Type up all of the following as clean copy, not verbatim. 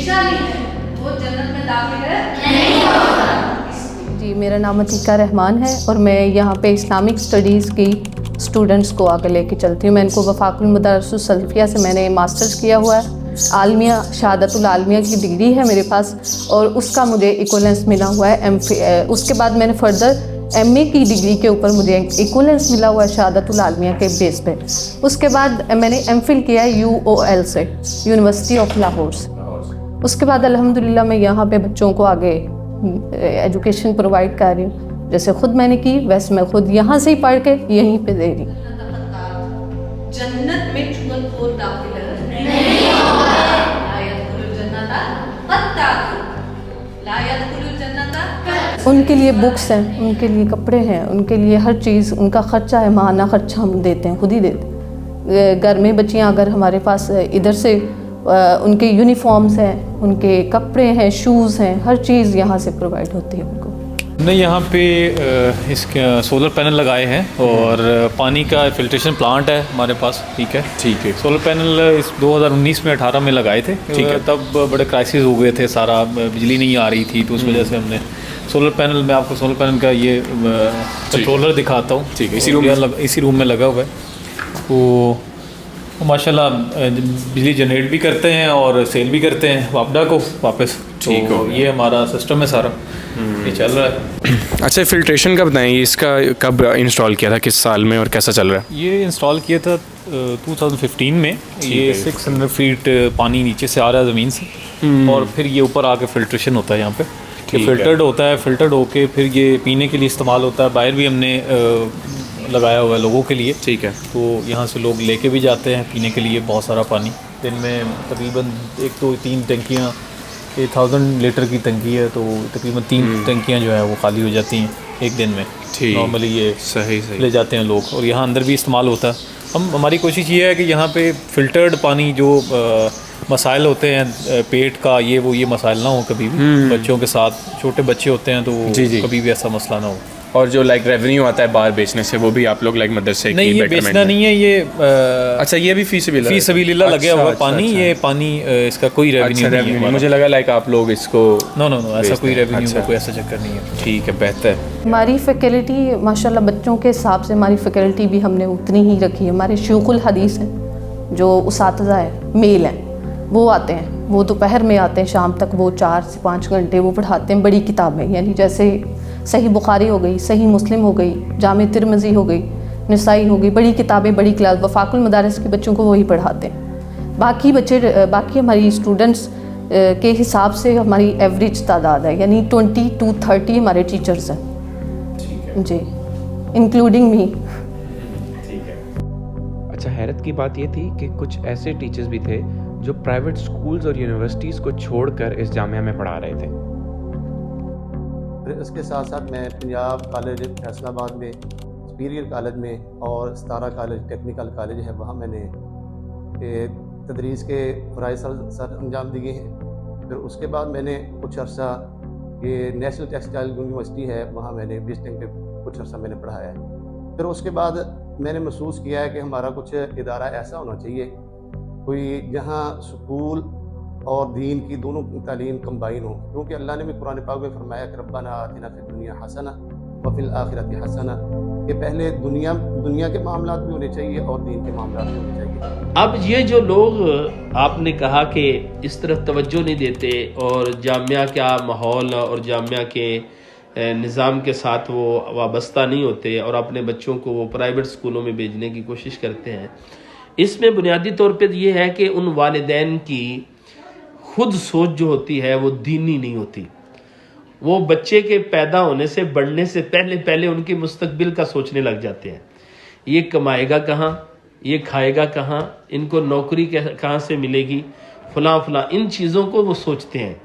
निशानी है वो जन्नत में दाखिल नहीं होगा। जी, मेरा नाम अतीका रहमान है और मैं यहाँ पे इस्लामिक स्टडीज़ की स्टूडेंट्स को आगे लेके चलती हूँ। मैं इनको वफाकुल मदारिस सल्फिया से मैंने मास्टर्स किया हुआ है। आलमिया शहादतुल आलमिया की डिग्री है मेरे पास और उसका मुझे इक्वलेंस मिला हुआ है। उसके बाद मैंने फर्दर एमए की डिग्री के ऊपर मुझे इक्वलेंस मिला हुआ है शहादतुल आलमिया के बेस पे। उसके बाद मैंने एमफिल किया है UOL से, यूनिवर्सिटी ऑफ लाहौर से। उसके बाद अल्हम्दुलिल्लाह मैं यहाँ पे बच्चों को आगे एजुकेशन प्रोवाइड कर रही हूँ। जैसे ख़ुद मैंने की वैसे मैं ख़ुद यहाँ से ही पढ़ के यहीं पे दे रही हूँ। जन्नत में चुगल खोर दाखिल नहीं होगा। उनके लिए बुक्स हैं, उनके लिए कपड़े हैं, उनके लिए हर चीज़, उनका ख़र्चा है, माहाना ख़र्चा हम देते हैं, खुद ही देते हैं। घर में बच्चियाँ अगर हमारे पास इधर से उनके यूनिफॉर्म्स हैं, उनके कपड़े हैं, शूज़ हैं, हर चीज़ यहाँ से प्रोवाइड होती है उनको। हमने यहाँ पे इसके सोलर पैनल लगाए हैं और पानी का फिल्ट्रेशन प्लांट है हमारे पास। ठीक है। सोलर पैनल इस 2019 में 18 में लगाए थे। ठीक है। तब बड़े क्राइसिस हो गए थे, सारा बिजली नहीं आ रही थी, तो उस वजह से हमने सोलर पैनल, मैं आपको सोलर पैनल का ये कंट्रोलर दिखाता हूँ। ठीक है। इसी रूम में लगा हुआ है। तो माशाल्लाह बिजली जनरेट भी करते हैं और सेल भी करते हैं वापडा को वापस। ठीक हो, ये हमारा सिस्टम है सारा, ये चल रहा है। अच्छा, फिल्ट्रेशन का बताएं, इसका कब इंस्टॉल किया था, किस साल में और कैसा चल रहा है? ये इंस्टॉल किया था 2015 में। ये 600 फीट पानी नीचे से आ रहा है ज़मीन से और फिर ये ऊपर आके फिल्ट्रेशन होता है यहाँ पे। ये फिल्टर्ड होता है, फिल्टर्ड होके फिर ये पीने के लिए इस्तेमाल होता है। बाहर भी हमने लगाया हुआ है लोगों के लिए। ठीक है। तो यहाँ से लोग लेके भी जाते हैं पीने के लिए बहुत सारा पानी। दिन में तकरीबन 1 2 3 टंकियाँ, 1000 लीटर की टंकी है, तो तकरीबन 3 टंकियाँ जो है वो खाली हो जाती हैं एक दिन में। नॉर्मली ये सही ले जाते हैं लोग और यहाँ अंदर भी इस्तेमाल होता है। हमारी कोशिश ये है कि यहाँ पे फ़िल्टर्ड पानी जो मसाइल होते हैं पेट का, ये मसाइल ना हो कभी भी। बच्चों के साथ, छोटे बच्चे होते हैं तो कभी भी ऐसा मसला ना हो। और जो लाइक रेवेन्यू आता है बाहर बेचने से, वो भी आप लोग लाइक मदरसे नहीं, ये बेचना नहीं है, ये अच्छा, ये भी फी सबिलिल्लाह लगे हुआ पानी। ये पानी इसका कोई रेवेन्यू नहीं है। मुझे लगा लाइक आप लोग इसको नो ऐसा कोई रेवेन्यू का कोई ऐसा चक्कर नहीं है। ठीक है, बेहतर। हमारी फैकल्टी माशाल्लाह बच्चों के हिसाब से हमारी फैकल्टी भी हमने उतनी ही रखी है। हमारे शयूखुल हदीस हैं जो उसातिज़ा है, मेल हैं, वो आते हैं, वो दोपहर में आते हैं, शाम तक वो 4 से 5 घंटे वो पढ़ाते हैं बड़ी किताबें, यानी जैसे सही बुखारी हो गई, सही मुस्लिम हो गई, जामे तिरमिज़ी हो गई, निसाई हो गई, बड़ी किताबें, बड़ी क्लास। वफाकुल मदारिस के बच्चों को वही पढ़ाते हैं। बाकी हमारी स्टूडेंट्स के हिसाब से हमारी एवरेज तादाद है, यानी 20 to 30 हमारे टीचर्स हैं जी, इंक्लूडिंग मी। अच्छा, हैरत की बात ये थी कि कुछ ऐसे टीचर्स भी थे जो प्राइवेट स्कूल्स और यूनिवर्सिटीज़ को छोड़कर इस जामिया में पढ़ा रहे थे। फिर इसके साथ साथ मैं पंजाब कॉलेज फैसलाबाद में, सुपीरियर कॉलेज में और सतारा कॉलेज टेक्निकल कॉलेज है, वहाँ मैंने तदरीस के फ़राइज़ सर अंजाम दिए हैं। फिर उसके बाद मैंने कुछ अर्सा ये नेशनल टेक्सटाइल यूनिवर्सिटी है, वहाँ मैंने विजिटिंग पे कुछ अर्सा मैंने पढ़ाया है। फिर उसके बाद मैंने महसूस किया है कि हमारा कुछ इदारा ऐसा होना चाहिए कोई जहाँ स्कूल और दीन की दोनों तालीम कंबाइन हो, क्योंकि अल्लाह ने भी कुरान पाक में फरमाया कि रब्बना आतिना फिद दुनिया हसना व फिल आखिरति हसना, कि पहले दुनिया के मामलात भी होने चाहिए और दीन के मामलात भी होने चाहिए। अब ये जो लोग आपने कहा कि इस तरफ तवज्जो नहीं देते और जामिया का माहौल और जामिया के निज़ाम के साथ वो वाबस्ता नहीं होते और अपने बच्चों को वो प्राइवेट स्कूलों में भेजने की कोशिश करते हैं, इसमें बुनियादी तौर पे ये है कि उन वालिदैन की खुद सोच जो होती है वो दीनी नहीं होती। वो बच्चे के पैदा होने से, बढ़ने से पहले उनकी मुस्तकबिल का सोचने लग जाते हैं। ये कमाएगा कहाँ, ये खाएगा कहाँ, इनको नौकरी कहाँ से मिलेगी, फलां इन चीज़ों को वो सोचते हैं।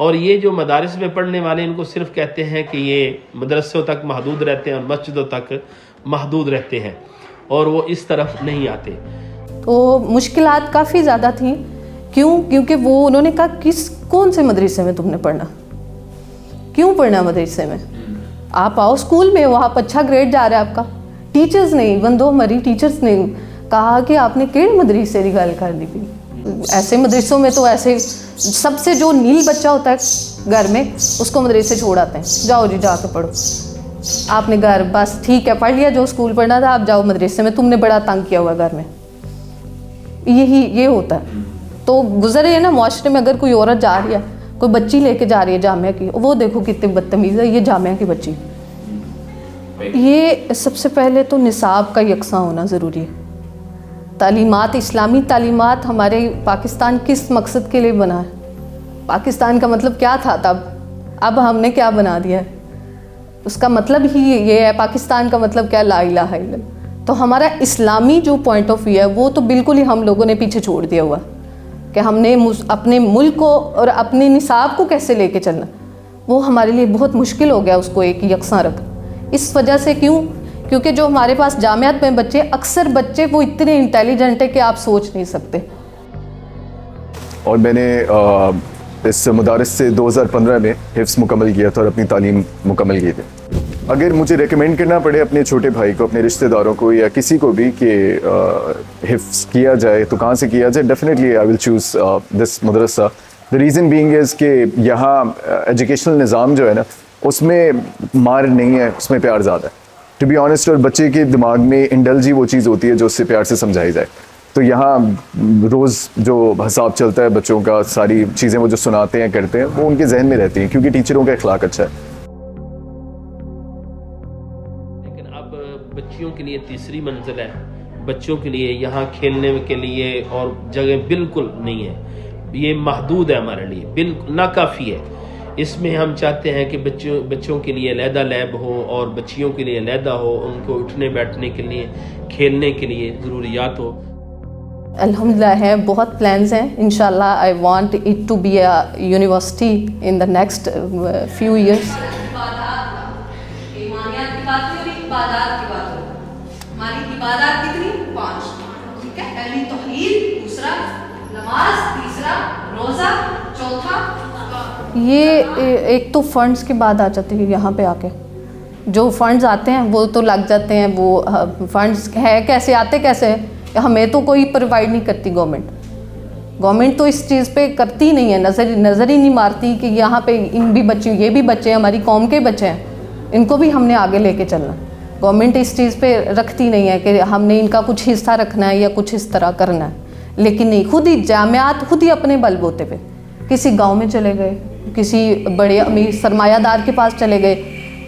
और ये जो मदारिस में पढ़ने वाले, इनको सिर्फ कहते हैं कि ये मदरसों तक महदूद रहते हैं और मस्जिदों तक महदूद रहते हैं और वो इस तरफ नहीं आते। तो मुश्किलात काफ़ी ज़्यादा थी। क्यों? क्योंकि वो उन्होंने कहा कौन से मदरसे में तुमने पढ़ना, क्यों पढ़ना मदरसे में, आप आओ स्कूल में, वहाँ पर अच्छा ग्रेड जा रहा है आपका। टीचर्स ने, इवन दो हमारी टीचर्स ने कहा कि आपने केड़े मदरसे की गल कर दी पी, ऐसे मदरसों में तो ऐसे सबसे जो नील बच्चा होता है घर में उसको मदरसे छोड़ आते हैं, जाओ जी जाके पढ़ो, आपने घर बस ठीक है पढ़ लिया जो स्कूल पढ़ना था, आप जाओ मदरसे में, तुमने बड़ा तंग किया हुआ घर में। ये होता है। तो गुजरे है ना माशरे में, अगर कोई औरत जा रही है, कोई बच्ची लेके जा रही है जामिया की, वो देखो कितनी बदतमीज़ है, ये जामिया की बच्ची। ये सबसे पहले तो निसाब का यकसा होना ज़रूरी है। तालीमात, इस्लामी तालीमात हमारे पाकिस्तान किस मकसद के लिए बना है? पाकिस्तान का मतलब क्या था तब, अब हमने क्या बना दिया है? उसका मतलब ही ये है, पाकिस्तान का मतलब क्या, ला इलाहा इल्लल्लाह। तो हमारा इस्लामी जो पॉइंट ऑफ व्यू है वो तो बिल्कुल ही हम लोगों ने पीछे छोड़ दिया हुआ कि हमने अपने मुल्क को और अपने निसाब को कैसे लेके चलना, वो हमारे लिए बहुत मुश्किल हो गया उसको एक यकसा रखना। इस वजह से क्योंकि जो हमारे पास जामियात में बच्चे, अक्सर बच्चे वो इतने इंटेलिजेंट है कि आप सोच नहीं सकते। और मैंने इस मदारस से 2015 में हिफ्ज़ मुकम्मल किया था और अपनी तालीम मुकम्मल की थी। अगर मुझे रेकमेंड करना पड़े अपने छोटे भाई को, अपने रिश्तेदारों को या किसी को भी कि हिफ्ज़ किया जाए तो कहाँ से किया जाए, definitely I will choose this Madrasa. The reason being is कि यहाँ एजुकेशनल निज़ाम जो है ना उसमें मार नहीं है, उसमें प्यार ज़्यादा है टू बी ऑनेस्ट। और बच्चे के दिमाग में इंडल्ज ही वो चीज़ होती है जो उससे प्यार से समझाई जाए। तो यहाँ रोज़ जो हिसाब चलता है बच्चों का, सारी चीज़ें वो जो सुनाते हैं करते हैं वो उनके जहन में रहती हैं क्योंकि टीचरों का अखलाक अच्छा है। लेकिन अब बच्चियों के लिए तीसरी मंजिल है, बच्चों के लिए यहाँ खेलने के लिए और जगह बिल्कुल नहीं है, ये महदूद है हमारे लिए, बिल्कुल नाकाफ़ी है। इसमें हम चाहते हैं कि बच्चों के लिए अलहदा लैब हो और बच्चियों के लिए अलहदा हो, उनको उठने बैठने के लिए, खेलने के लिए ज़रूरियात हो। अल्हम्दुलिल्लाह है, बहुत प्लान्स हैं। इंशाल्लाह I want it to be a university in the next few years. ईमानियात की बात हुई, इबादत की बात हुई। हमारी इबादत कितनी? 5, ठीक है। पहली तौहीद, दूसरा नमाज, तीसरा रोज़ा, चौथा ये एक तो फंड्स की बात आ जाती है यहाँ पे आके। जो फंड्स आते हैं वो तो लग जाते हैं, वो फंड्स है कैसे आते कैसे हैं, हमें तो कोई प्रोवाइड नहीं करती गवर्नमेंट तो इस चीज़ पे करती नहीं है, नज़र ही नहीं मारती कि यहाँ पे इन भी बच्चे, ये भी बच्चे हमारी कौम के बच्चे हैं, इनको भी हमने आगे लेके चलना। गवर्नमेंट इस चीज़ पे रखती नहीं है कि हमने इनका कुछ हिस्सा रखना है या कुछ इस तरह करना है। लेकिन नहीं, खुद ही जामियात खुद ही अपने बलबूते पे किसी गाँव में चले गए, किसी बड़े अमीर सरमायादार के पास चले गए,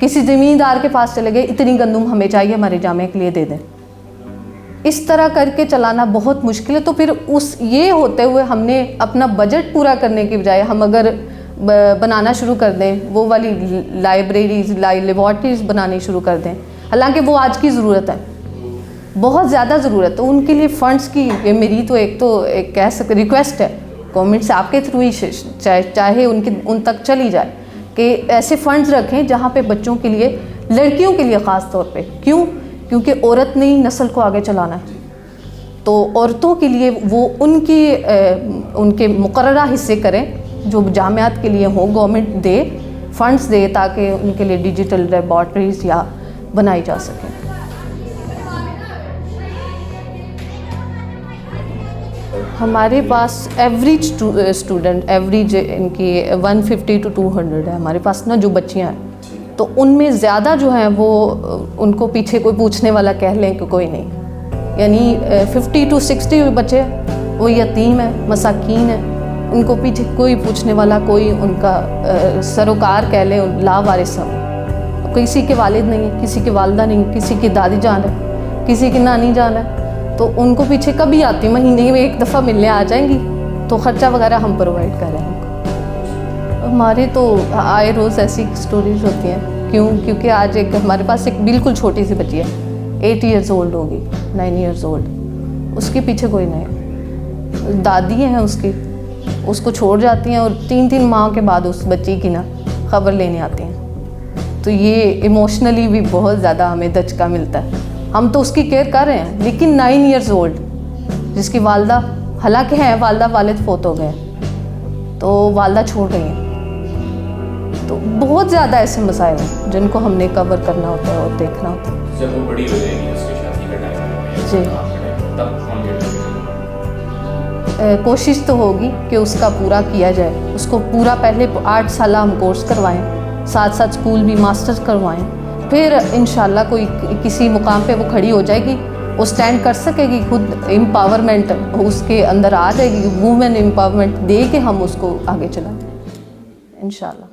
किसी ज़मींदार के पास चले गए, इतनी गंदुम हमें चाहिए हमारे जामिया के लिए दे दें। इस तरह करके चलाना बहुत मुश्किल है। तो फिर ये होते हुए हमने अपना बजट पूरा करने की बजाय हम अगर बनाना शुरू कर दें, वो वाली लाइब्रेरीज़, लेबॉर्ट्रीज़ बनानी शुरू कर दें, हालांकि वो आज की ज़रूरत है, बहुत ज़्यादा ज़रूरत है। तो उनके लिए फ़ंड्स की मेरी तो एक कह सकते रिक्वेस्ट है गवर्नमेंट से, आपके थ्रू ही चाहे उन तक चली जाए कि ऐसे फंड्स रखें जहाँ पे बच्चों के लिए, लड़कियों के लिए ख़ास तौर पे। क्योंकि औरत ने ही नस्ल को आगे चलाना है। तो औरतों के लिए वो उनके मुकर्ररा हिस्से करें जो जामियात के लिए हो, गवर्नमेंट दे, फंड्स दे ताकि उनके लिए डिजिटल लेबॉर्ट्रीज़ या बनाई जा सकें। हमारे पास एवरेज स्टूडेंट इनकी 150 to 200 है हमारे पास ना जो बच्चियां हैं। तो उनमें ज़्यादा जो हैं वो उनको पीछे कोई पूछने वाला कह लें कि कोई नहीं, यानी 50 to 60 बच्चे वो यतीम है, मसाकीन है, उनको पीछे कोई पूछने वाला, कोई उनका सरोकार कह लें, लावारिस है। किसी के वालिद नहीं है, किसी की वालदा नहीं, किसी की दादी जान है, किसी की नानी जान है। तो उनको पीछे कभी आती, महीने में एक दफ़ा मिलने आ जाएंगी, तो ख़र्चा वगैरह हम प्रोवाइड कर रहे हैं उनको। हमारे तो आए रोज़ ऐसी स्टोरीज होती हैं। क्योंकि आज एक हमारे पास एक बिल्कुल छोटी सी बच्ची है, 8 years old होगी, 9 years old, उसके पीछे कोई नहीं, दादी हैं उसको छोड़ जाती हैं और 3-3 माह के बाद उस बच्ची की ना ख़बर लेने आती हैं। तो ये इमोशनली भी बहुत ज़्यादा हमें दचका मिलता है। हम तो उसकी केयर कर रहे हैं, लेकिन 9 years old जिसकी वालदा, हालांकि है वालदा वालिद फोत हो गए, तो वालदा छोड़ गई हैं। तो बहुत ज़्यादा ऐसे मसाइल हैं जिनको हमने कवर करना होता है और देखना होता है। जब वो बड़ी हो जाएगी उसकी शादी का टाइम जी, तब कोशिश तो होगी कि उसका पूरा किया जाए। उसको पूरा पहले 8 साल हम कोर्स करवाएं, साथ साथ स्कूल भी मास्टर्स करवाएं, फिर इंशाल्लाह कोई किसी मुकाम पे वो खड़ी हो जाएगी, वो स्टैंड कर सकेगी, खुद एम्पावरमेंट उसके अंदर आ जाएगी, वुमेन एम्पावरमेंट दे के हम उसको आगे चलाएं इंशाल्लाह।